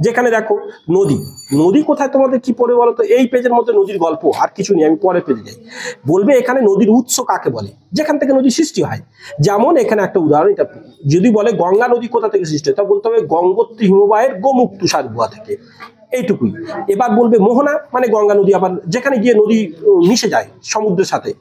যেখানে দেখো নদী, নদী কোথায় তোমাদের কি পড়ে বলো তো? এই পেজের মধ্যে নদীর গল্প, আর কিছু নেই। আমি পরের পেজে যাই, বলবে এখানে নদীর উৎস কাকে বলে, যেখান থেকে নদী সৃষ্টি হয়। যেমন এখানে একটা উদাহরণ, এটা যদি বলে গঙ্গা নদী কোথা থেকে সৃষ্টি হয়, তা বলতে হবে গঙ্গোত্রী হিমবাহের গোমুখ তুষার গুহা থেকে, এইটুকুই। এবার বলবে মোহনা মানে গঙ্গা নদী, আবার যেখানে গিয়ে নদী মিশে যায় সমুদ্রের সাথে,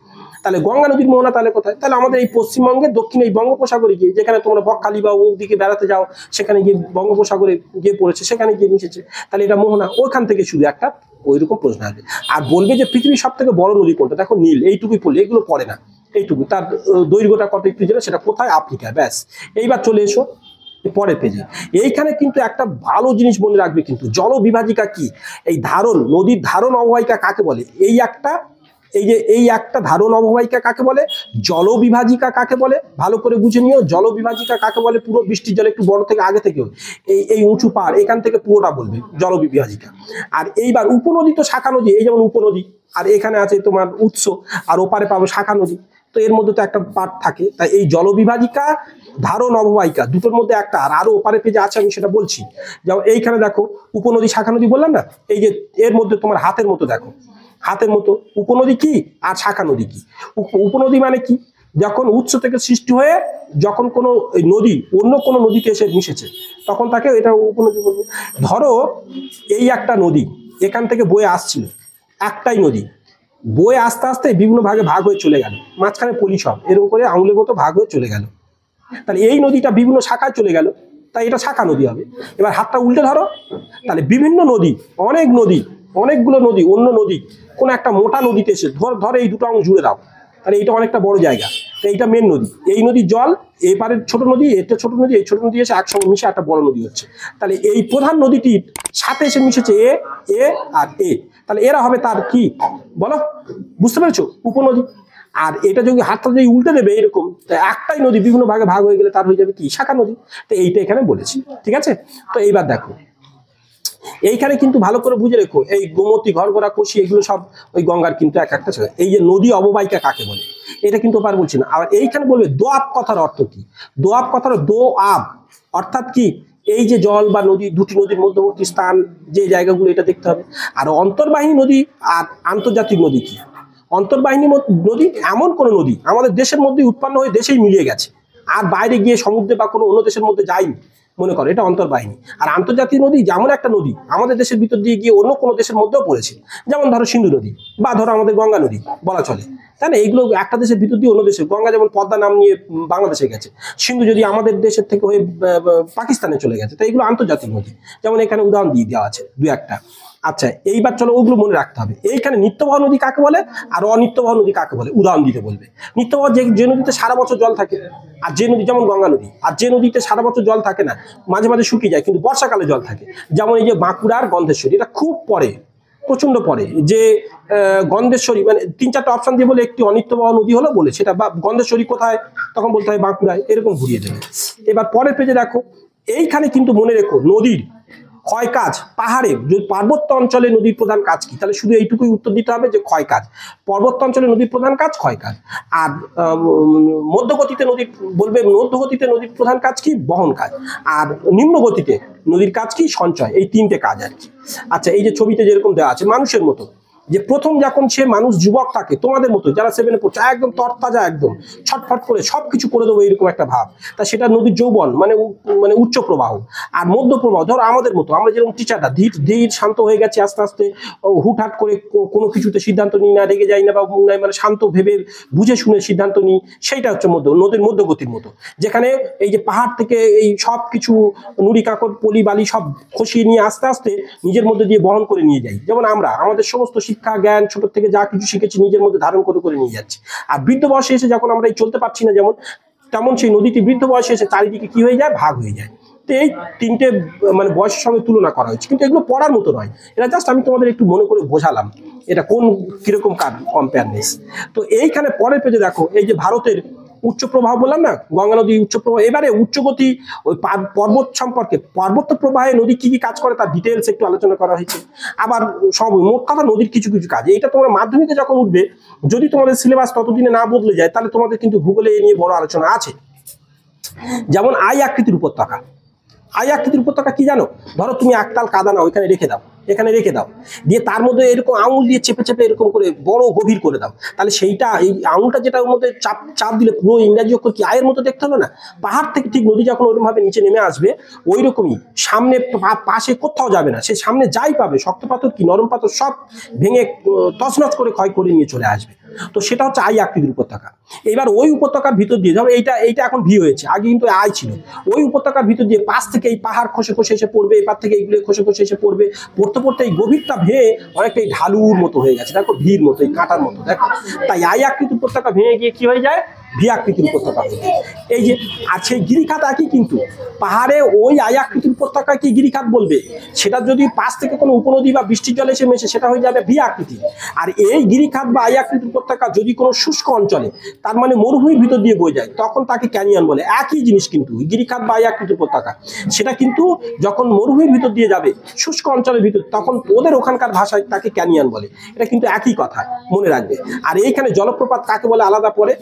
তাহলে গঙ্গা নদীর মোহনা তাহলে কোথায়? তাহলে আমাদের এই পশ্চিমবঙ্গের দক্ষিণে এই বঙ্গোপসাগরে গিয়ে, যেখানে তোমরা বকখালি বা ওর দিকে বেড়াতে যাও, সেখানে গিয়ে বঙ্গোপসাগরে গিয়ে পড়েছে, সেখানে গিয়ে মিশেছে, তাহলে এটা মোহনা। ওইখান থেকে শুধু একটা ওইরকম প্রশ্ন আসবে। আর বলবে যে পৃথিবীর সব থেকে বড় নদী কোনটা, দেখো নীল, এইটুকুই পড়লে, এগুলো পড়ে না, এইটুকু। তার দৈর্ঘ্যটা কত একটু জেনে, সেটা কোথায়, আফ্রিকা, ব্যাস। এইবার চলে এসো পরের পেজে। এইখানে কিন্তু একটা ভালো জিনিস মনে রাখবে কিন্তু, জল বিভাজিকা কি, এই ধারণ, নদীর ধারণ অববাহিকা কাকে বলে, এই একটা ধারণ অববাহিকা কাকে বলে, জল বিভাজিকা কাকে বলে, ভালো করে বুঝে নিও। জল বিভাজিকা কাকে বলে? পুরো বৃষ্টির জল একটু বড় থেকে আগে থেকে, এই উঁচু পাড় এখান থেকে পুরোটা বলবে জল বিভাজিকা। আর এইবার উপনদী তো শাখা নদী, এই যেমন উপনদী, আর এখানে আছে তোমার উৎস, আর ওপারে পাবো শাখা নদী, তো এর মধ্যে তো একটা পার্ট থাকে। তাই এই জল বিভাজিকা, ধারণ অববাহিকা, দুটোর মধ্যে একটা। আর আরো ওপারে পেজে আছে, আমি সেটা বলছি। যেমন এইখানে দেখো উপনদী শাখা নদী বললাম না, এই যে এর মধ্যে তোমার হাতের মতো, দেখো হাতের মতো উপনদী কি আর শাখা নদী কি। উপনদী মানে কি? যখন উৎস থেকে সৃষ্টি হয়ে যখন কোনো নদী অন্য কোনো নদীতে এসে মিশেছে, তখন তাকে এটা উপনদী বলবো। ধরো এই একটা নদী এখান থেকে বয়ে আসছিল, একটাই নদী, বয়ে আস্তে আস্তে বিভিন্ন ভাগে ভাগ হয়ে চলে গেল, মাঝখানে পলি সব এরকম করে আঙুলের মতো ভাগ হয়ে চলে গেল। তাহলে এই নদীটা বিভিন্ন শাখায় চলে গেল, তাই এটা শাখা নদী হবে। এবার হাতটা উল্টে ধরো, তাহলে বিভিন্ন নদী, অনেকগুলো নদী, অন্য নদী কোন একটা মোটা নদীতে এসে ধরে এই দুটো অংশ জুড়ে দাও, তাহলে এইটা অনেকটা বড় জায়গা, তো এইটা মেন নদী। এই নদীর জল এপারের ছোট নদী, এটা ছোট নদী, এই ছোট নদী এসে একসঙ্গে মিশে একটা বড় নদী হচ্ছে। তাহলে এই প্রধান নদীটির সাথে এসে মিশেছে এ আর এ, তাহলে এরা হবে তার কি বলো, বুঝতে পেরেছো? উপনদী। আর এটা যদি হাতটা যদি উল্টে দেবে এরকম, একটাই নদী বিভিন্ন ভাগে ভাগ হয়ে গেলে তার হয়ে যাবে কি, শাখা নদী। তো এইটা এখানে বলেছি, ঠিক আছে? তো এইবার দেখো এইখানে কিন্তু ভালো করে বুঝে রেখো, এই গোমতী, ঘরগড়া, কোশি, এগুলো সব ওই গঙ্গার কিন্তু এক একটা। এই যে নদী অববাহিকা কাকে বলে, এটা কিন্তু পার বলছি না। আবার এইখানে বলবে দোয়াব কথার অর্থ কি। দোয়াব কথার দোয়াব অর্থাৎ কি, এই যে জল বা নদী, দুটি নদীর মধ্যবর্তী স্থান যে জায়গাগুলো, এটা দেখতে হবে। আর অন্তর্বাহিনী নদী আর আন্তর্জাতিক নদী কি। অন্তর্বাহিনী নদী এমন কোন নদী আমাদের দেশের মধ্যে উৎপন্ন হয়ে দেশেই মিলিয়ে গেছে, আর বাইরে গিয়ে সমুদ্রে বা কোনো অন্য দেশের মধ্যে যায়নি, মনে করো, এটা অন্তর্বাহিনী। আর আন্তর্জাতিক নদী যেমন একটা নদী আমাদের দেশের ভিতর দিয়ে গিয়ে অন্য কোনো দেশের মধ্যেও পড়েছে, যেমন ধরো সিন্ধু নদী বা ধরো আমাদের গঙ্গা নদী বলা চলে, তাই না? এইগুলো একটা দেশের ভিতর দিয়ে অন্য দেশে, গঙ্গা যেমন পদ্মা নাম নিয়ে বাংলাদেশে গেছে, সিন্ধু যদি আমাদের দেশের থেকে হয়ে পাকিস্তানে চলে গেছে, তাই এগুলো আন্তর্জাতিক নদী। যেমন এখানে উদাহরণ দিয়ে দেওয়া আছে দু একটা। আচ্ছা, এইবার চলো ওগুলো মনে রাখতে হবে। এইখানে নিত্যবহ নদী কাকে বলে আর অনিত্যবহ নদী কাকে বলে উদাহরণ দিতে বলবে। নিত্যবহ যে নদীতে সারা বছর জল থাকে, আর যে নদী যেমন গঙ্গা নদী, আর যে নদীতে সারা বছর জল থাকে না, মাঝে মাঝে শুকিয়ে যায় কিন্তু বর্ষাকালে জল থাকে, যেমন এই যে বাঁকুড়ার গন্ধেশ্বরী, এটা খুব পরে, প্রচন্ড পরে, যে গন্ধেশ্বরী, মানে তিন চারটা অপশন দিয়ে বলে একটি অনিত্যবহ নদী হলো বলে, সেটা বা গন্ধেশ্বরী কোথায়, তখন বলতে হয় বাঁকুড়ায়, এরকম ঘুরিয়ে দেবে। এবার পরের পেজে দেখো, এইখানে কিন্তু মনে রেখো নদীর ক্ষয় কাজ, পাহাড়ে যদি পার্বত্য অঞ্চলে নদীর প্রধান কাজ কি, তাহলে শুধু এইটুকুই উত্তর দিতে হবে যে ক্ষয় কাজ। পার্বত্য অঞ্চলে নদীর প্রধান কাজ ক্ষয় কাজ। আর মধ্যগতিতে নদীর বলবে, মধ্যগতিতে নদীর প্রধান কাজ কি, বহন কাজ। আর নিম্ন গতিতে নদীর কাজ কি, সঞ্চয়। এই তিনটে কাজ আর কি। আচ্ছা, এই যে ছবিতে যেরকম দেওয়া আছে, মানুষের মতো, যে প্রথম যখন সে মানুষ যুবক থাকে, তোমাদের মতো যারা 7-এ পড়ছে, একদম তরতাজা, একদম ছটফট করে সবকিছু করে দেবো এরকম একটা ভাব, তা সেটা নদীর যৌবন, মানে উচ্চ প্রবাহ। আর মধ্য প্রবাহ ধরো আমাদের মতো, আমরা যেরকম টিচাররা ধীর ধীর শান্ত হয়ে গেছি, আস্তে আস্তে হুটহাট করে কোনো কিছুতে সিদ্ধান্ত নিই না, রেগে যাই না, বা মানে শান্ত ভেবে বুঝে শুনে সিদ্ধান্ত নিই, সেইটা হচ্ছে নদীর মধ্যগতির মতো, যেখানে এই যে পাহাড় থেকে এই সব কিছু নুড়ি কাকড় পলি বালি সব খসিয়ে নিয়ে আস্তে আস্তে নিজের মধ্যে দিয়ে বহন করে নিয়ে যাই। যেমন আমরা আমাদের সমস্ত শিক্ষা জ্ঞান ছোট থেকে যা কিছু শিখেছি নিজের মধ্যে ধারণ করে করে নিয়ে যাচ্ছি। আর বৃদ্ধ বয়সে এসে যখন আমরা এই চলতে পারছি না যেমন, তেমন সেই নদীটি বৃদ্ধ বয়সে এসে চারিদিকে কি হয়ে যায়, ভাগ হয়ে যায়। তো এই তিনটে মানে বয়সের সঙ্গে তুলনা করা হয়েছে, কিন্তু এগুলো পড়ার মতো নয়, এটা জাস্ট আমি তোমাদের একটু মনে করে বোঝালাম এটা কোন কিরকম কম্পেয়ারনেস। তো এইখানে পরের পেজে দেখো, এই যে ভারতের উচ্চ প্রবাহ বললাম না, গঙ্গা নদী উচ্চ প্রবাহ। এবারে উচ্চগতি ওই পর্বত সম্পর্কে, পর্বত প্রবাহে নদী কি কি কাজ করে তার ডিটেলস একটু আলোচনা করা হয়েছে। আবার সব মোট কথা নদীর কিছু কিছু কাজ, এইটা তোমরা মাধ্যমিকে যখন উঠবে, যদি তোমাদের সিলেবাস ততদিনে না বদলে যায়, তাহলে তোমাদের কিন্তু ভূগোলে এ নিয়ে বড় আলোচনা আছে। যেমন আই আকৃতির উপত্যকা, আই আকৃতির উপত্যকা কি জানো? ধরো তুমি একতাল কাদা নাও, এখানে রেখে দাও, এখানে রেখে দাও, দিয়ে তার মধ্যে এরকম আঙুল দিয়ে চেপে চেপে এরকম করে বড় গভীর করে দাও, তাহলে সেইটা এই আঙুলটা যেটা ওর মধ্যে চাপ চাপ দিলে পুরো ইংরাজি অক্ষর কি আয়ের মতো দেখতে হলো না? পাহাড় থেকে ঠিক নদী যখন ওরকম ভাবে নিচে নেমে আসবে, ওই রকমই সামনে পাশে কোথাও যাবে না, সে সামনে যাই পাবে শক্ত পাথর কি নরম পাথর সব ভেঙে তছনছ করে ক্ষয় করে নিয়ে চলে আসবে। তো সেটা হচ্ছে আই আকৃতির উপত্যকা। এবার ওই উপত্যকার ভিতর দিয়ে ধরো এইটা এখন ভি হয়েছে, আগে কিন্তু আই ছিল। ওই উপত্যকার ভিতর দিয়ে পাশ থেকে এই পাহাড় খসে খসে এসে পড়বে, এপার থেকে এইগুলো খসে খসে এসে পড়বে, পড়তে পড়তে এই গভীরটা ভেঙে অনেকটা এই ঢালুর মতো হয়ে গেছে, দেখো ভির মতো, এই কাঁটার মতো, দেখো। তাই আই আকৃতির উপত্যকা ভেঙে গিয়ে কি হয়ে যায়? ভি আকৃতির উপত্যকা হয়ে যায়। এই যে আর সেই গিরিখাত একই, কিন্তু পাহাড়ে ওই আই আকৃতির উপত্যকা কি গিরিখাত বলবে, সেটা যদি পাশ থেকে কোনো উপনদী বা বৃষ্টির জলে এসে মেশে সেটা হয়ে যাবে ভি আকৃতি। আর এই গিরিখাত বা আই আকৃতির উপত্যকা যদি কোনো শুষ্ক অঞ্চলে, তার মানে মরুভূমির ভিতর দিয়ে বয়ে যায়, তখন তাকে ক্যানিয়ন বলে। একই জিনিস কিন্তু গিরিখাত বা আই আকৃতির উপত্যকা, সেটা কিন্তু যখন মরুভূমির ভিতর দিয়ে যাবে শুষ্ক অঞ্চলের ভিতর, তখন ওদের ওখানকার ভাষায় তাকে ক্যানিয়ন বলে। এটা কিন্তু একই কথা, মনে রাখবে। আর এইখানে জলপ্রপাত কাকে বলে আলাদা পড়ে।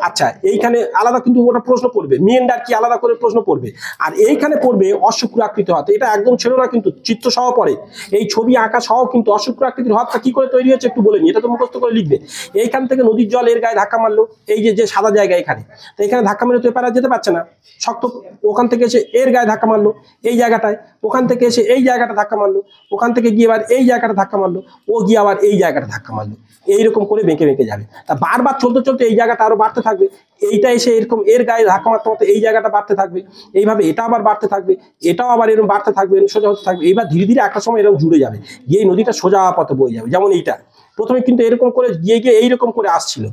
আচ্ছা, এইখানে আলাদা কিন্তু ওটা প্রশ্ন পড়বে, মিয়েন্ডার কি আলাদা করে প্রশ্ন পড়বে। আর এইখানে পড়বে অশ্বক্ষুরাকৃত হ্রদ, এটা একদম ছিল না কিন্তু, চিত্র সহ পড়ে, এই ছবি আঁকা সহ কিন্তু অশ্বক্ষুরাকৃতির হ্রদটা কি করে তৈরি হয়েছে একটু বলে নি, এটা তো মুখস্থ করে লিখবে। এইখান থেকে নদীর জল এর গায়ে ধাক্কা মারলো, এই যে সাদা জায়গা এখানে, তো এখানে ধাক্কা মেরে তো এপারে যেতে পারছে না, শক্ত, ওখান থেকে এসে এর গায়ে ধাক্কা মারলো এই জায়গাটায়, ওখান থেকে এসে এই জায়গাটা ধাক্কা মারলো, ওখান থেকে গিয়ে আবার এই জায়গাটা ধাক্কা মারলো, ও গিয়ে আবার এই জায়গাটা ধাক্কা মারলো, এইরকম করে বেঁকে বেঁকে যাবে। তা বারবার চলতে চলতে এই জায়গাটা আরো বাড়তে থাকবে, এইটা এসে এরকম এর গায়ে ধাক্কা মারতে মারতে এই জায়গাটা বাড়তে থাকবে, এইভাবে এটা আবার বাড়তে থাকবে, এটাও আবার এরকম বাড়তে থাকবে, সোজা হতে থাকবে। এইবার ধীরে ধীরে একটা সময় এরকম জুড়ে যাবে, গিয়ে এই নদীটা সোজা পথে বয়ে যাবে। যেমন এইটা প্রথমে কিন্তু এরকম করে গিয়ে গিয়ে এইরকম করে আসছিল,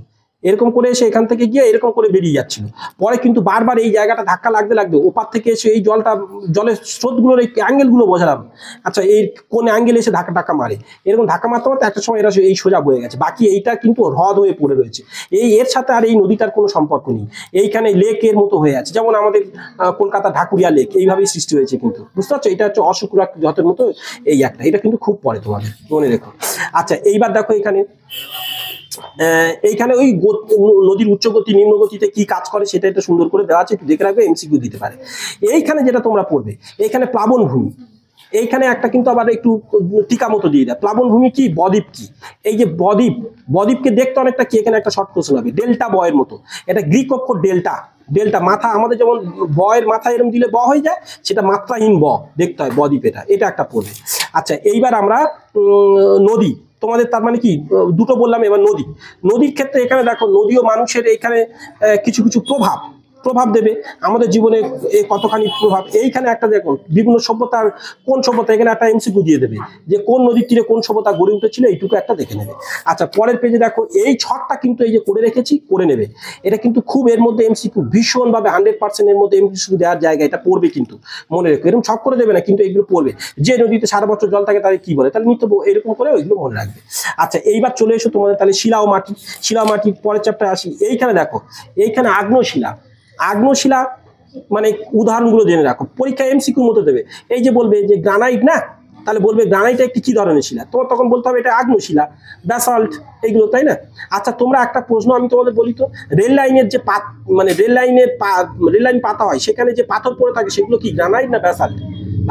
এরকম করে এসে এখান থেকে গিয়ে এরকম করে বেরিয়ে যাচ্ছিল, পরে কিন্তু বারবার এই জায়গাটা ধাক্কা লাগতে লাগতে ওপার থেকে এসে এই জলের স্রোতগুলোর এই অ্যাঙ্গেলগুলো বোঝালাম। আচ্ছা, এই কোন অ্যাঙ্গেলে এসে ধাক্কা মারে, এরকম ধাক্কা মারতে মারতে একটা সময় এরা এই সোজা বয়ে গেছে, বাকি এইটা কিন্তু হ্রদ হয়ে পড়ে রয়েছে। এর সাথে আর এই নদীটার কোনো সম্পর্ক নেই, এইখানে লেকের মতো হয়ে আছে, যেমন আমাদের কলকাতা ঢাকুরিয়া লেক এইভাবেই সৃষ্টি হয়েছে। কিন্তু বুঝতে পারছো, এটা হচ্ছে অশ্বক্ষুরাকৃতি হ্রদের মতো এই একটা, এটা কিন্তু খুব পরে তোমাদের মনে রেখো। আচ্ছা, এইবার দেখো এইখানে ওই নদীর উচ্চগতি নিম্নগতিতে কি কাজ করে সেটা একটা সুন্দর করে দেওয়া আছে, একটু দেখে রাখবে, এমসিকিউ দিতে পারে। এইখানে যেটা তোমরা পড়বে, এইখানে প্লাবন ভূমি, এইখানে একটা কিন্তু আবার একটু টিকা মতো দিয়ে দেয়, প্লাবন ভূমি কি, বদ্বীপ কি। এই যে বদ্বীপকে দেখতে অনেকটা কি, এখানে একটা শর্ট কোশ্চেন হবে, ডেল্টা বয়ের মতো, এটা গ্রিক অক্ষর ডেল্টা মাথা, আমাদের যেমন বয়ের মাথা এরকম দিলে ব হয়ে যায়, সেটা মাত্রাহীন ব দেখতে হয় বদ্বীপ, এটা একটা পড়বে। আচ্ছা, এইবার আমরা নদী, তোমাদের তার মানে কি দুটো বললাম, এবার নদীর ক্ষেত্রে এখানে দেখো, নদী ও মানুষের এখানে কিছু কিছু প্রভাব দেবে আমাদের জীবনে, কতখানি প্রভাব। এইখানে একটা দেখো, বিভিন্ন সভ্যতার কোন সভ্যতা, এখানে একটা এমসিকিউ দিয়ে দেবে যে কোন নদীর তীরে কোন সভ্যতা গড়ে উঠেছিল, এইটুকু একটা দেখে নেবে। আচ্ছা, পরের পেজে দেখো, এই ছকটা কিন্তু এই যে করে রেখেছি, করে নেবে। এটা কিন্তু খুব এর মধ্যে এমসিকিউ ভীষণভাবে 100% এর মধ্যে এমসিকিউ দেওয়ার জায়গা, এটা পড়বে কিন্তু মনে রেখো। এরকম ছক করে দেবে না, কিন্তু এইগুলো পড়বে। যে নদীতে সারা বছর জল থাকে তাদের কি বলে, তাহলে নিত্য এরকম করে ওইগুলো মনে রাখবে। আচ্ছা, এইবার চলে এসো তোমাদের তাহলে শিলা ও মাটি পরের চ্যাপ্টারে আসি। এইখানে দেখো, এইখানে আগ্নেয়শিলা মানে উদাহরণগুলো জেনে রাখো, পরীক্ষা এমসিকিউ মতো দেবে। এই যে বলবে যে গ্রানাইট না, তাহলে বলবে গ্রানাইট একটি কি ধরনের শিলা, তোমার তখন বলতে হবে এটা আগ্নেয়শিলা, ব্যাসাল্ট, এইগুলো, তাই না? আচ্ছা, তোমরা একটা প্রশ্ন আমি তোমাদের বলি তো, রেল লাইনের যে মানে রেল লাইন পাতা হয়, সেখানে যে পাথর পড়ে থাকে সেগুলো কি গ্রানাইট না ব্যাসাল্ট?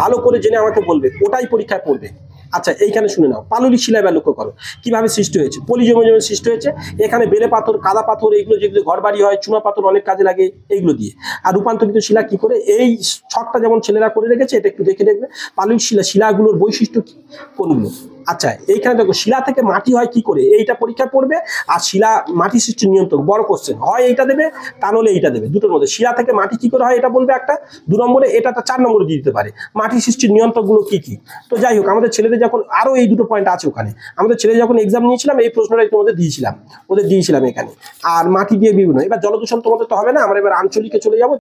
ভালো করে জেনে আমাকে বলবে, ওটাই পরীক্ষায় পড়বে। আচ্ছা, এইখানে শুনে নাও, পাললিক শিলা এবার লক্ষ্য করো কিভাবে সৃষ্টি হয়েছে, পলি জমে জমে সৃষ্টি হয়েছে। এখানে বেলে পাথর, কাদা পাথর, এইগুলো যেগুলো ঘর বাড়ি হয়, চুনা পাথর অনেক কাজে লাগে, এইগুলো দিয়ে। আর রূপান্তরিত শিলা কি করে, এই ছকটা যেমন ছেলেরা করে রেখেছে, এটা একটু দেখে দেখবে। পাললিক শিলাগুলোর বৈশিষ্ট্য কি, কোনগুলো। আচ্ছা, এইখানে দেখো, শিলা থেকে মাটি হয় কি করে, এইটা পরীক্ষায় পড়বে। আর শিলা মাটি সৃষ্টির নিয়ন্ত্রক, বড় কোশ্চেন, হয় এইটা দেবে, তা নাহলে এইটা দেবে, দুটোর মধ্যে। শিলা থেকে মাটি কি করে হয় এটা বলবে একটা, 2 নম্বরে, এটা 4 নম্বরে দিয়ে দিতে পারে, মাটি সৃষ্টির নিয়ন্ত্রকগুলো কি কি। তো যাই হোক, আমাদের ছেলেদের যখন আরো এই দুটো পয়েন্ট আছে ওখানে, আমাদের ছেলে যখন এক্সাম নিয়েছিলাম এই প্রশ্নটাই তোমাদের দিয়েছিলাম এখানে। আর মাটি দিয়ে বিভিন্ন, এবার জলদূষণ তোমাদের তো হবে না, আমরা এবার আঞ্চলিকে চলে যাবো।